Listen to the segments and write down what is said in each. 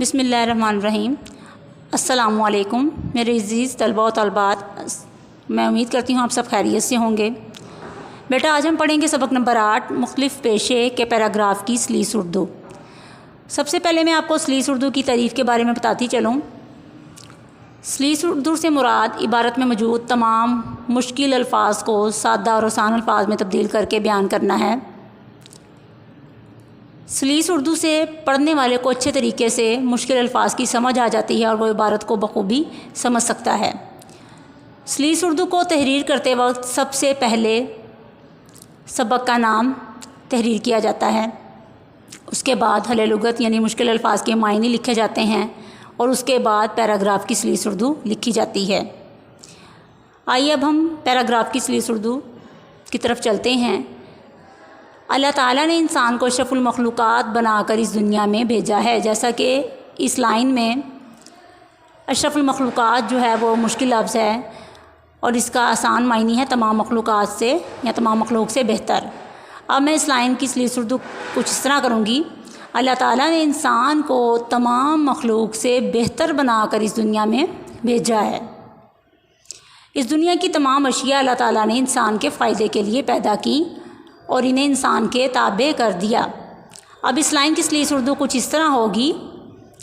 बिस्मिल्लाहिर्रहमानिर्रहीम। अस्सलामु अलैकुम मेरे अज़ीज़ तलबा व तलबात, मैं उम्मीद करती हूँ आप सब खैरियत से होंगे। बेटा, आज हम पढ़ेंगे सबक नंबर 8 मुख्तलिफ़ पेशे के पैराग्राफ की सलीस उर्दू। सबसे पहले मैं आपको सलीस उर्दू की तारीफ़ के बारे में बताती चलूँ। सलीस उर्दू से मुराद इबारत में मौजूद तमाम मुश्किल अल्फाज को सादा और आसान अल्फाज में तब्दील करके बयान करना है। सलीस उर्दू से पढ़ने वाले को अच्छे तरीके से मुश्किल अल्फाज की समझ आ जाती है और वो इबारत को बखूबी समझ सकता है। सलीस उर्दू को तहरीर करते वक्त सबसे पहले सबक का नाम तहरीर किया जाता है, उसके बाद हले लुगत यानी मुश्किल अल्फाज के मायने लिखे जाते हैं और उसके बाद पैराग्राफ की सलीस उर्दू लिखी जाती है। आइए अब हम पैराग्राफ की सलीस उर्दू की तरफ चलते हैं। अल्लाह ताला ने इंसान को अशरफुल मखलूक़ात बनाकर इस दुनिया में भेजा है। जैसा कि इस लाइन में अशरफुल मखलूक़ात जो है वो मुश्किल लफ्ज़ है और इसका आसान मायनी है तमाम मखलूक़ात से या तमाम मखलूक़ से बेहतर। अब मैं इस लाइन की सलीस उर्दू कुछ इस तरह करूँगी। अल्लाह ताला ने इंसान को तमाम मखलूक़ से बेहतर बनाकर इस दुनिया में भेजा है। इस दुनिया की तमाम अशिया अल्लाह ताला ने इंसान के फ़ायदे के लिए पैदा की और इन्हें इंसान के ताबे कर दिया। अब इस लाइन की सलीस उर्दू कुछ इस तरह होगी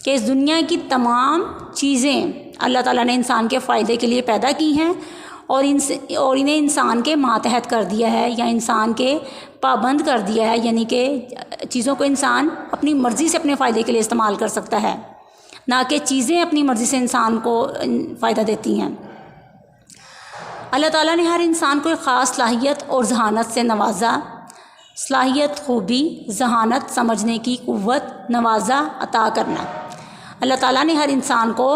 कि इस दुनिया की तमाम चीज़ें अल्लाह ताला ने इंसान के फ़ायदे के लिए पैदा की हैं और इन्हें इंसान के मातहत कर दिया है या इंसान के पाबंद कर दिया है, यानी कि चीज़ों को इंसान अपनी मर्ज़ी से अपने फ़ायदे के लिए इस्तेमाल कर सकता है, ना कि चीज़ें अपनी मर्ज़ी से इंसान को फ़ायदा देती हैं। अल्लाह ताला ने हर इंसान को एक ख़ास सलाहियत और जहानत से नवाजा। सलाहियत, खूबी, जहानत, समझने की क़ुव्वत, नवाजा, अता करना। अल्लाह ताला ने हर इंसान को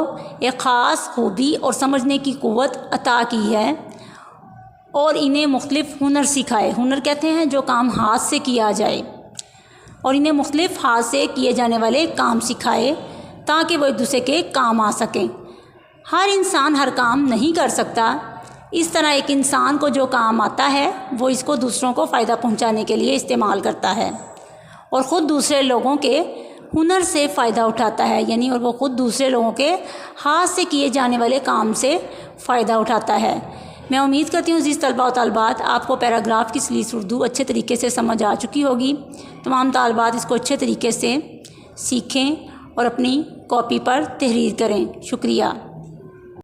एक ख़ास खूबी और समझने की क़ुव्वत अता की है और इन्हें मुख्तलिफ़ हुनर सिखाए। हुनर कहते हैं जो काम हाथ से किया जाए, और इन्हें मुख्तलिफ़ हाथ से किए जाने वाले काम सिखाए ताकि वो एक दूसरे के काम आ सकें। हर इंसान हर काम नहीं कर सकता, इस तरह एक इंसान को जो काम आता है वो इसको दूसरों को फ़ायदा पहुंचाने के लिए इस्तेमाल करता है और ख़ुद दूसरे लोगों के हुनर से फ़ायदा उठाता है, यानी और वो ख़ुद दूसरे लोगों के हाथ से किए जाने वाले काम से फ़ायदा उठाता है। मैं उम्मीद करती हूँ अज़ीज़ तलबा व तालिबात आपको पैराग्राफ की सलीस उर्दू अच्छे तरीके से समझ आ चुकी होगी। तमाम तालिबात इसको अच्छे तरीके से सीखें और अपनी कॉपी पर तहरीर करें। शुक्रिया।